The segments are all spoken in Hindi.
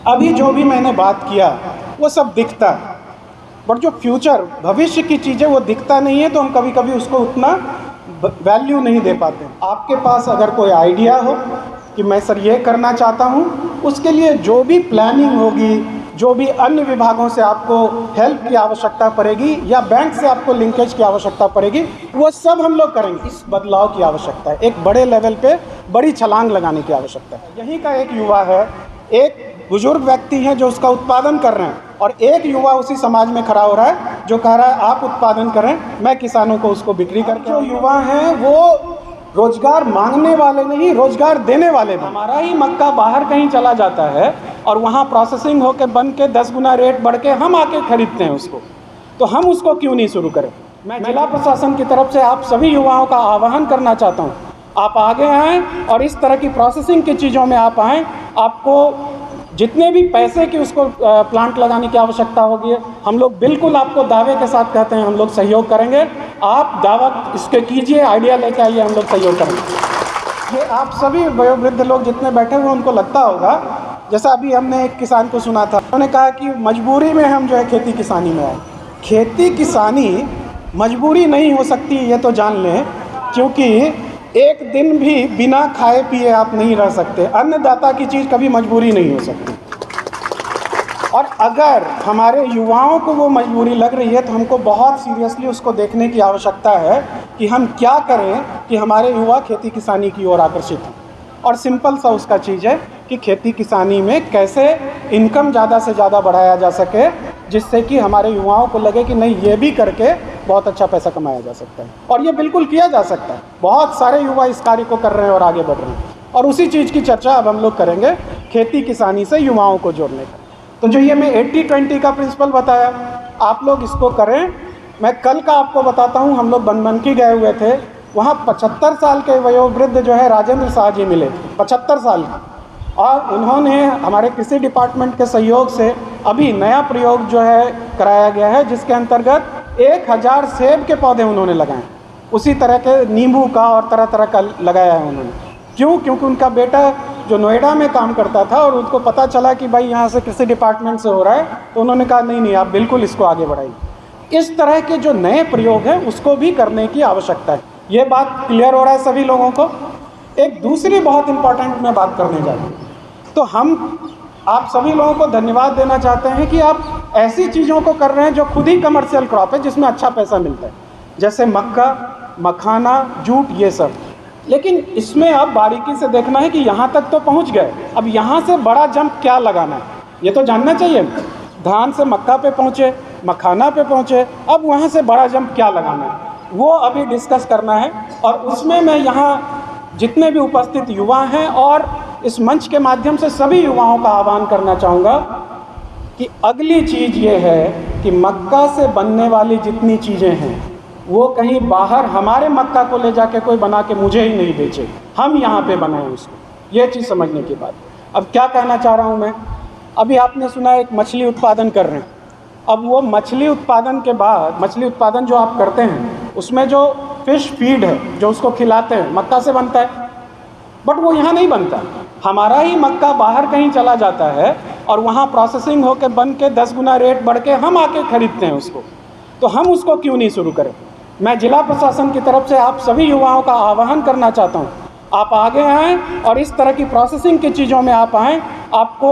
अभी जो भी मैंने बात किया वो सब दिखता है, बट जो फ्यूचर भविष्य की चीज़ें वो दिखता नहीं है, तो हम कभी कभी उसको उतना वैल्यू नहीं दे पाते। आपके पास अगर कोई आइडिया हो कि मैं सर ये करना चाहता हूँ, उसके लिए जो भी प्लानिंग होगी, जो भी अन्य विभागों से आपको हेल्प की आवश्यकता पड़ेगी या बैंक से आपको लिंकेज की आवश्यकता पड़ेगी, वो सब हम लोग करेंगे। इस बदलाव की आवश्यकता है, एक बड़े लेवल पे बड़ी छलांग लगाने की आवश्यकता है। यहीं का एक युवा है, एक बुजुर्ग व्यक्ति हैं जो उसका उत्पादन कर रहे हैं, और एक युवा उसी समाज में खड़ा हो रहा है जो कह रहा है आप उत्पादन करें, मैं किसानों को उसको बिक्री करके। जो युवा हैं वो रोजगार मांगने वाले नहीं, रोजगार देने वाले भी। हमारा ही मक्का बाहर कहीं चला जाता है और वहाँ प्रोसेसिंग होकर बन के 10 गुना रेट बढ़ के हम आके खरीदते हैं उसको, तो हम उसको क्यों नहीं शुरू करें। मैं जिला प्रशासन की तरफ से आप सभी युवाओं का आह्वान करना चाहता हूँ, आप आगे आएँ और इस तरह की प्रोसेसिंग की चीज़ों में आप आएँ। आपको जितने भी पैसे की उसको प्लांट लगाने की आवश्यकता होगी, हम लोग बिल्कुल आपको दावे के साथ कहते हैं हम लोग सहयोग करेंगे। आप दावा इसके कीजिए, आइडिया लेके आइए, हम लोग सहयोग करेंगे। ये आप सभी वयोवृद्ध लोग जितने बैठे हुए उनको लगता होगा, जैसा अभी हमने एक किसान को सुना था, उन्होंने कहा कि मजबूरी में हम जो है खेती किसानी में आए। खेती किसानी मजबूरी नहीं हो सकती, ये तो जान लें, क्योंकि एक दिन भी बिना खाए पिए आप नहीं रह सकते। अन्नदाता की चीज़ कभी मजबूरी नहीं हो सकती। और अगर हमारे युवाओं को वो मजबूरी लग रही है तो हमको बहुत सीरियसली उसको देखने की आवश्यकता है कि हम क्या करें कि हमारे युवा खेती किसानी की ओर आकर्षित हों। और सिंपल सा उसका चीज़ है कि खेती किसानी में कैसे इनकम ज़्यादा से ज़्यादा बढ़ाया जा सके, जिससे कि हमारे युवाओं को लगे कि नहीं, ये भी करके बहुत अच्छा पैसा कमाया जा सकता है। और ये बिल्कुल किया जा सकता है। बहुत सारे युवा इस कार्य को कर रहे हैं और आगे बढ़ रहे हैं, और उसी चीज़ की चर्चा अब हम लोग करेंगे, खेती किसानी से युवाओं को जोड़ने का। तो जो ये मैं 80-20 का प्रिंसिपल बताया, आप लोग इसको करें। मैं कल का आपको बताता हूँ, हम लोग बनमनकी गए हुए थे, वहाँ 75 साल के वयोवृद्ध जो है राजेंद्र शाह जी मिले, 75 साल के, और उन्होंने हमारे कृषि डिपार्टमेंट के सहयोग से अभी नया प्रयोग जो है कराया गया है, जिसके अंतर्गत 1000 सेब के पौधे उन्होंने लगाए। उसी तरह के नींबू का और तरह तरह का लगाया है उन्होंने। क्यों? क्योंकि उनका बेटा जो नोएडा में काम करता था और उनको पता चला कि भाई यहाँ से कृषि डिपार्टमेंट से हो रहा है, तो उन्होंने कहा नहीं नहीं, आप बिल्कुल इसको आगे बढ़ाइए। इस तरह के जो नए प्रयोग हैं उसको भी करने की आवश्यकता है। ये बात क्लियर हो रहा है सभी लोगों को। एक दूसरी बहुत इंपॉर्टेंट मैं बात करने जा रहा हूँ, तो हम आप सभी लोगों को धन्यवाद देना चाहते हैं कि आप ऐसी चीज़ों को कर रहे हैं जो खुद ही कमर्शियल क्रॉप है, जिसमें अच्छा पैसा मिलता है, जैसे मक्का, मखाना, जूट, ये सब। लेकिन इसमें अब बारीकी से देखना है कि यहाँ तक तो पहुँच गए, अब यहाँ से बड़ा जंप क्या लगाना है ये तो जानना चाहिए। धान से मक्का पे पहुँचे, मखाना पे पहुँचे, अब वहाँ से बड़ा जंप क्या लगाना है वो अभी डिस्कस करना है। और उसमें मैं यहाँ जितने भी उपस्थित युवा हैं और इस मंच के माध्यम से सभी युवाओं का आह्वान करना चाहूँगा कि अगली चीज़ ये है कि मक्का से बनने वाली जितनी चीज़ें हैं वो कहीं बाहर हमारे मक्का को ले जाके कोई बना के मुझे ही नहीं बेचे, हम यहाँ पे बनाएं उसको। ये चीज़ समझने की बात। अब क्या कहना चाह रहा हूँ मैं, अभी आपने सुना एक मछली उत्पादन कर रहे हैं। अब वो मछली उत्पादन के बाद, मछली उत्पादन जो आप करते हैं उसमें जो फिश फीड है जो उसको खिलाते हैं, मक्का से बनता है, बट वो यहाँ नहीं बनता। हमारा ही मक्का बाहर कहीं चला जाता है और वहाँ प्रोसेसिंग होकर बन के 10 गुना रेट बढ़ के हम आके खरीदते हैं उसको, तो हम उसको क्यों नहीं शुरू करें। मैं जिला प्रशासन की तरफ से आप सभी युवाओं का आह्वान करना चाहता हूँ, आप आगे आएँ और इस तरह की प्रोसेसिंग की चीज़ों में आप आएँ। आपको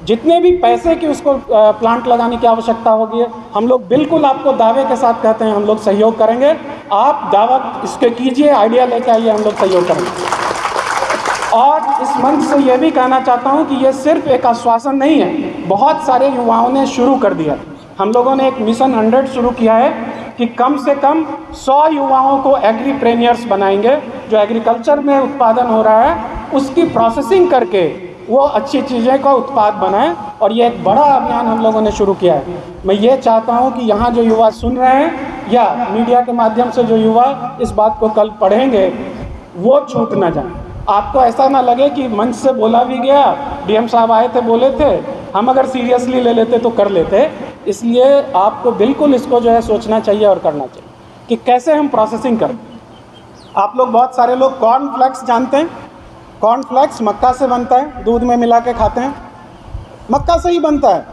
जितने भी पैसे की उसको प्लांट लगाने की आवश्यकता होगी, हम लोग बिल्कुल आपको दावे के साथ कहते हैं हम लोग सहयोग करेंगे। आप दावा इसके कीजिए, आइडिया लेके आइए, हम लोग सहयोग करेंगे। और इस मंच से ये भी कहना चाहता हूँ कि ये सिर्फ एक आश्वासन नहीं है, बहुत सारे युवाओं ने शुरू कर दिया। हम लोगों ने एक मिशन 100 शुरू किया है कि कम से कम 100 युवाओं को एग्रीप्रेन्योर्स बनाएंगे, जो एग्रीकल्चर में उत्पादन हो रहा है उसकी प्रोसेसिंग करके वो अच्छी चीज़ें का उत्पाद बनाएं। और ये एक बड़ा अभियान हम लोगों ने शुरू किया है। मैं ये चाहता हूँ कि यहाँ जो युवा सुन रहे हैं या मीडिया के माध्यम से जो युवा इस बात को कल पढ़ेंगे वो छूट ना जाए। आपको ऐसा ना लगे कि मंच से बोला भी गया, डीएम साहब आए थे बोले थे, हम अगर सीरियसली ले लेते तो कर लेते। इसलिए आपको बिल्कुल इसको जो है सोचना चाहिए और करना चाहिए कि कैसे हम प्रोसेसिंग करें। आप लोग बहुत सारे लोग कॉर्नफ्लेक्स जानते हैं, कॉर्नफ्लेक्स मक्का से बनता है, दूध में मिला के खाते हैं। मक्का से ही बनता है।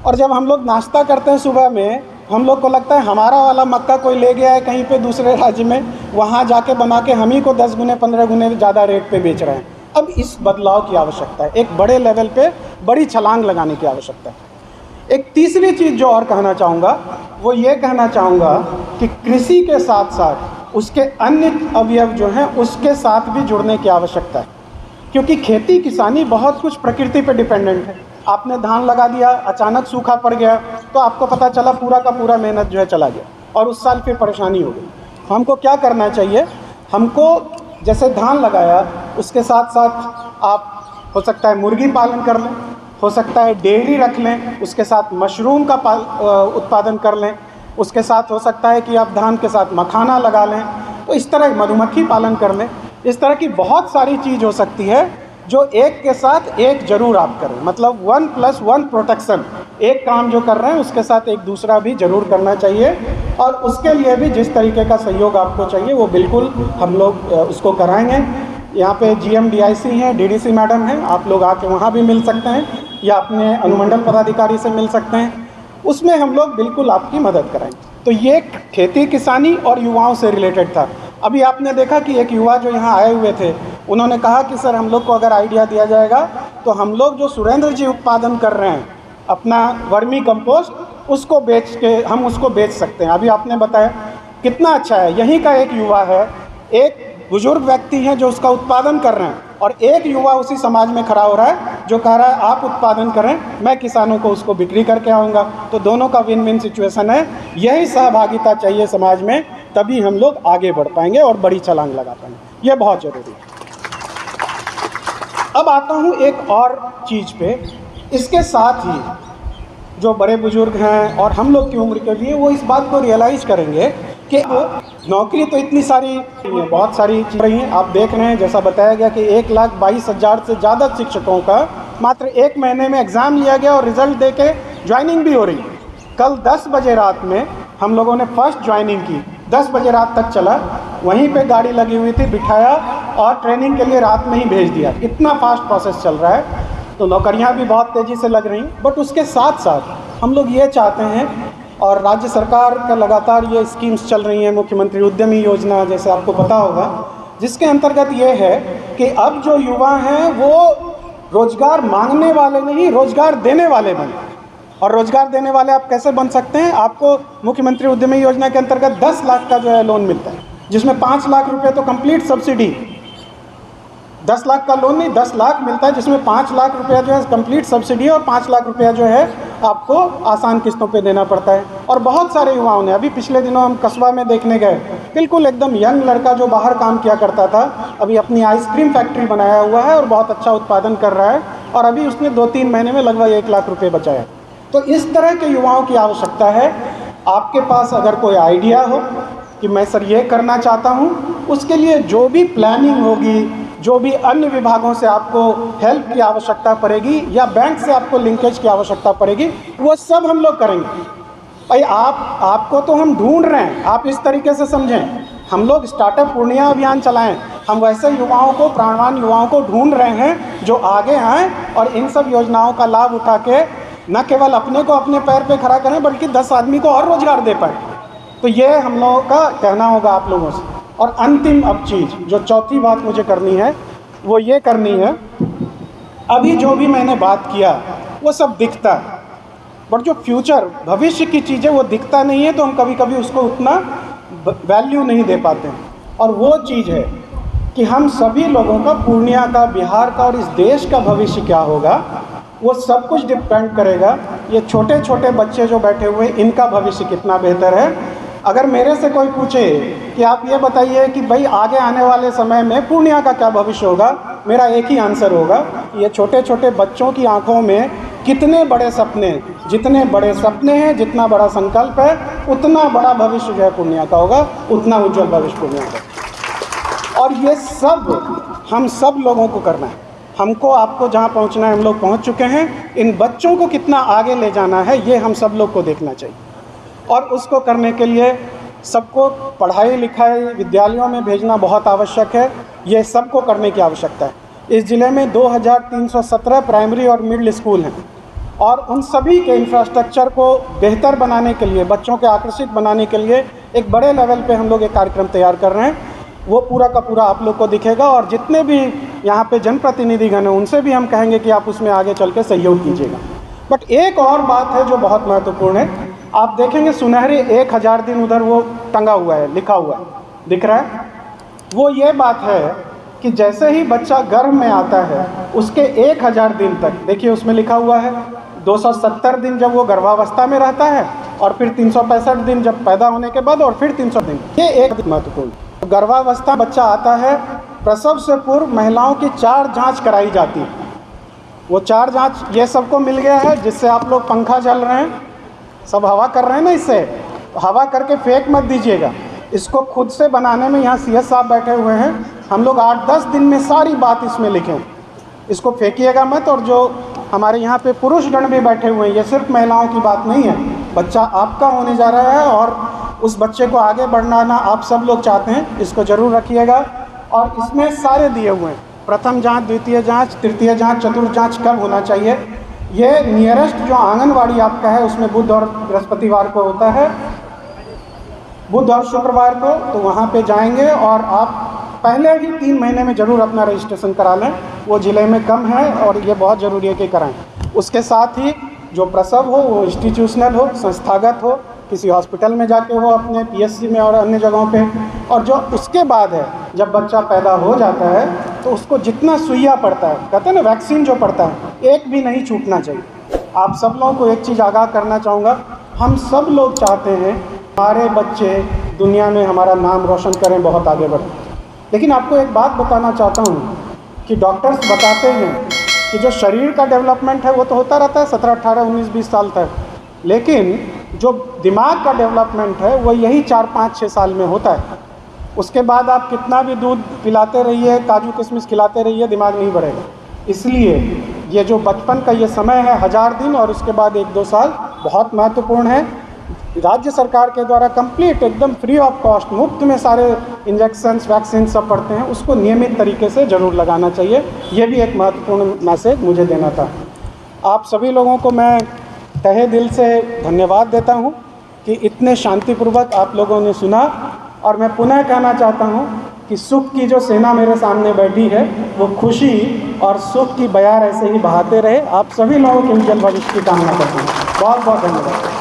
और जब हम लोग नाश्ता करते हैं सुबह में, हम लोग को लगता है हमारा वाला मक्का कोई ले गया है कहीं पे दूसरे राज्य में, वहाँ जाके बना के हम ही को 10 गुने 15 गुने ज़्यादा रेट पे बेच रहे हैं। अब इस बदलाव की आवश्यकता है, एक बड़े लेवल पे बड़ी छलांग लगाने की आवश्यकता है। एक तीसरी चीज़ जो और कहना चाहूँगा वो ये कहना चाहूँगा कि कृषि के साथ साथ उसके अन्य अवयव जो हैं उसके साथ भी जुड़ने की आवश्यकता है, क्योंकि खेती किसानी बहुत कुछ प्रकृति पर डिपेंडेंट है। आपने धान लगा दिया, अचानक सूखा पड़ गया तो आपको पता चला पूरा का पूरा मेहनत जो है चला गया और उस साल फिर परेशानी हो गई। हमको क्या करना चाहिए, हमको जैसे धान लगाया उसके साथ साथ आप हो सकता है मुर्गी पालन कर लें, हो सकता है डेयरी रख लें, उसके साथ मशरूम का उत्पादन कर लें, उसके साथ हो सकता है कि आप धान के साथ मखाना लगा लें, तो इस तरह मधुमक्खी पालन कर लें। इस तरह की बहुत सारी चीज़ हो सकती है जो एक के साथ एक जरूर आप करें, मतलब 1+1 प्रोटेक्शन। एक काम जो कर रहे हैं उसके साथ एक दूसरा भी जरूर करना चाहिए, और उसके लिए भी जिस तरीके का सहयोग आपको चाहिए वो बिल्कुल हम लोग उसको कराएंगे। यहाँ पे GMDIC हैं, DDC मैडम हैं, आप लोग आके वहाँ भी मिल सकते हैं या अपने अनुमंडल पदाधिकारी से मिल सकते हैं, उसमें हम लोग बिल्कुल आपकी मदद कराएंगे। तो ये खेती किसानी और युवाओं से रिलेटेड था। अभी आपने देखा कि एक युवा जो यहाँ आए हुए थे उन्होंने कहा कि सर हम लोग को अगर आइडिया दिया जाएगा तो हम लोग जो सुरेंद्र जी उत्पादन कर रहे हैं अपना वर्मी कंपोस्ट, उसको बेच के हम उसको बेच सकते हैं। अभी आपने बताया कितना अच्छा है, यहीं का एक युवा है, एक बुजुर्ग व्यक्ति हैं जो उसका उत्पादन कर रहे हैं और एक युवा उसी समाज में खड़ा हो रहा है जो कह रहा है आप उत्पादन करें, मैं किसानों को उसको बिक्री करके आऊँगा। तो दोनों का विन विन सिचुएशन है। यही सहभागिता चाहिए समाज में, तभी हम लोग आगे बढ़ पाएंगे और बड़ी छलांग लगा पाएंगे। ये बहुत ज़रूरी है। अब आता हूँ एक और चीज़ पे। इसके साथ ही जो बड़े बुजुर्ग हैं और हम लोग की उम्र के भी हैं वो इस बात को रियलाइज़ करेंगे कि नौकरी तो इतनी सारी बहुत सारी चीज़ रही हैं। आप देख रहे हैं जैसा बताया गया कि 1,22,000 से ज़्यादा शिक्षकों का मात्र 1 महीने में एग्ज़ाम लिया गया और रिज़ल्ट दे के ज्वाइनिंग भी हो रही है। कल 10 बजे रात में हम लोगों ने फर्स्ट ज्वाइनिंग की, 10 बजे रात तक चला, वहीं पे गाड़ी लगी हुई थी, बिठाया और ट्रेनिंग के लिए रात में ही भेज दिया। इतना फास्ट प्रोसेस चल रहा है, तो नौकरियां भी बहुत तेज़ी से लग रही। बट उसके साथ साथ हम लोग ये चाहते हैं, और राज्य सरकार का लगातार ये स्कीम्स चल रही हैं, मुख्यमंत्री उद्यमी योजना जैसे आपको पता होगा, जिसके अंतर्गत ये है कि अब जो युवा हैं वो रोज़गार मांगने वाले नहीं, रोज़गार देने वाले बने। और रोज़गार देने वाले आप कैसे बन सकते हैं, आपको मुख्यमंत्री उद्यमी योजना के अंतर्गत 10 लाख का जो है लोन मिलता है, जिसमें 5 लाख रुपए तो कंप्लीट सब्सिडी, 10 लाख का लोन नहीं 10 लाख मिलता है, जिसमें 5 लाख रुपया जो है कंप्लीट सब्सिडी और 5 लाख रुपया जो है आपको आसान किस्तों पे देना पड़ता है। और बहुत सारे युवाओं ने, अभी पिछले दिनों हम कस्बा में देखने गए, बिल्कुल एकदम यंग लड़का जो बाहर काम किया करता था, अभी अपनी आइसक्रीम फैक्ट्री बनाया हुआ है और बहुत अच्छा उत्पादन कर रहा है, और अभी उसने 2-3 महीने में लगभग 1 लाख रुपये बचाया। तो इस तरह के युवाओं की आवश्यकता है। आपके पास अगर कोई आइडिया हो कि मैं सर ये करना चाहता हूँ, उसके लिए जो भी प्लानिंग होगी, जो भी अन्य विभागों से आपको हेल्प की आवश्यकता पड़ेगी या बैंक से आपको लिंकेज की आवश्यकता पड़ेगी, वो सब हम लोग करेंगे। भाई आपको तो हम ढूंढ रहे हैं, आप इस तरीके से समझें। हम लोग स्टार्टअप पूर्णिया अभियान चलाएं, हम वैसे युवाओं को, प्राणवान युवाओं को ढूंढ रहे हैं जो आगे आएँ और इन सब योजनाओं का लाभ उठा के न केवल अपने को अपने पैर पे खड़ा करें बल्कि 10 आदमी को और रोज़गार दे पाए। तो ये हम लोगों का कहना होगा आप लोगों से। और अंतिम अब चीज़ जो चौथी बात मुझे करनी है वो ये करनी है, अभी जो भी मैंने बात किया वो सब दिखता है, बट जो फ्यूचर भविष्य की चीज़ें वो दिखता नहीं है, तो हम कभी कभी उसको उतना वैल्यू नहीं दे पाते हैं। और वो चीज़ है कि हम सभी लोगों का, पूर्णिया का, बिहार का और इस देश का भविष्य क्या होगा, वो सब कुछ डिपेंड करेगा ये छोटे छोटे बच्चे जो बैठे हुए, इनका भविष्य कितना बेहतर है। अगर मेरे से कोई पूछे कि आप ये बताइए कि भाई आगे आने वाले समय में पूर्णिया का क्या भविष्य होगा, मेरा एक ही आंसर होगा कि ये छोटे छोटे बच्चों की आंखों में कितने बड़े सपने, जितने बड़े सपने हैं, जितना बड़ा संकल्प है, उतना बड़ा भविष्य जो है पूर्णिया का होगा, उतना उज्जवल भविष्य पूर्णिया का। और ये सब हम सब लोगों को करना है। हमको, आपको जहाँ पहुँचना है हम लोग पहुँच चुके हैं, इन बच्चों को कितना आगे ले जाना है ये हम सब लोग को देखना चाहिए। और उसको करने के लिए सबको पढ़ाई लिखाई विद्यालयों में भेजना बहुत आवश्यक है। ये सबको करने की आवश्यकता है। इस ज़िले में 2317 प्राइमरी और मिडिल स्कूल हैं। और उन सभी के इंफ्रास्ट्रक्चर को बेहतर बनाने के लिए, बच्चों के आकर्षित बनाने के लिए एक बड़े लेवल पे हम लोग एक कार्यक्रम तैयार कर रहे हैं। वो पूरा का पूरा आप लोग को दिखेगा और जितने भी यहाँ पे जनप्रतिनिधिगण हैं उनसे भी हम कहेंगे कि आप उसमें आगे चल के सहयोग कीजिएगा। बट एक और बात है जो बहुत महत्वपूर्ण है, आप देखेंगे सुनहरे 1000 दिन उधर वो टंगा हुआ है, लिखा हुआ है, दिख रहा है। वो ये बात है कि जैसे ही बच्चा गर्भ में आता है उसके 1000 दिन तक, देखिए उसमें लिखा हुआ है 270 दिन जब वो गर्भावस्था में रहता है और फिर 365 दिन जब पैदा होने के बाद और फिर 300 दिन। ये एक महत्वपूर्ण, गर्भावस्था बच्चा आता है, प्रसव से पूर्व महिलाओं की 4 जांच कराई जाती है। वो 4 जांच ये सबको मिल गया है, जिससे आप लोग पंखा चल रहे हैं, सब हवा कर रहे हैं ना, इससे हवा करके फेंक मत दीजिएगा। इसको खुद से बनाने में यहाँ CS साहब बैठे हुए हैं, हम लोग 8-10 दिन में सारी बात इसमें लिखें, इसको फेंकिएगा मत। और जो हमारे यहाँ पे पुरुषगण भी बैठे हुए हैं, ये सिर्फ महिलाओं की बात नहीं है, बच्चा आपका होने जा रहा है और उस बच्चे को आगे बढ़ाना आप सब लोग चाहते हैं, इसको ज़रूर रखिएगा। और इसमें सारे दिए हुए हैं, प्रथम जांच, द्वितीय जांच, तृतीय जांच, चतुर्थ जांच कब होना चाहिए। ये नियरेस्ट जो आंगनवाड़ी आपका है उसमें बुध और बृहस्पतिवार को होता है, बुध और शुक्रवार को, तो वहाँ पे जाएंगे और आप पहले ही 3 महीने में ज़रूर अपना रजिस्ट्रेशन करा लें। वो ज़िले में कम है और ये बहुत ज़रूरी है कि कराएं। उसके साथ ही जो प्रसव हो वो इंस्टीट्यूशनल हो, संस्थागत हो, किसी हॉस्पिटल में जाके हो, अपने PSC में और अन्य जगहों पे। और जो उसके बाद है, जब बच्चा पैदा हो जाता है तो उसको जितना सुइया पड़ता है, कहते हैं ना वैक्सीन जो पड़ता है, एक भी नहीं छूटना चाहिए। आप सब लोगों को एक चीज़ आगाह करना चाहूँगा, हम सब लोग चाहते हैं हमारे बच्चे दुनिया में हमारा नाम रोशन करें, बहुत आगे बढ़ें। लेकिन आपको एक बात बताना चाहता हूँ कि डॉक्टर्स बताते हैं कि जो शरीर का डेवलपमेंट है वो तो होता रहता है 17, 18, 19, 20 साल तक, लेकिन जो दिमाग का डेवलपमेंट है वो यही 4, 5, 6 साल में होता है। उसके बाद आप कितना भी दूध पिलाते रहिए, काजू किशमिश खिलाते रहिए, दिमाग नहीं बढ़ेगा। इसलिए ये जो बचपन का ये समय है 1000 दिन और उसके बाद 1-2 साल बहुत महत्वपूर्ण है। राज्य सरकार के द्वारा कंप्लीट एकदम फ्री ऑफ कॉस्ट, मुफ्त में सारे इंजेक्शन्स, वैक्सीन सब पड़ते हैं, उसको नियमित तरीके से ज़रूर लगाना चाहिए। ये भी एक महत्वपूर्ण मैसेज मुझे देना था। आप सभी लोगों को मैं तहे दिल से धन्यवाद देता हूँ कि इतने शांतिपूर्वक आप लोगों ने सुना। और मैं पुनः कहना चाहता हूँ कि सुख की जो सेना मेरे सामने बैठी है वो खुशी और सुख की बयार ऐसे ही बहाते रहे। आप सभी लोगों के उज्जवल भविष्य की कामना करता हूँ। बहुत बहुत धन्यवाद।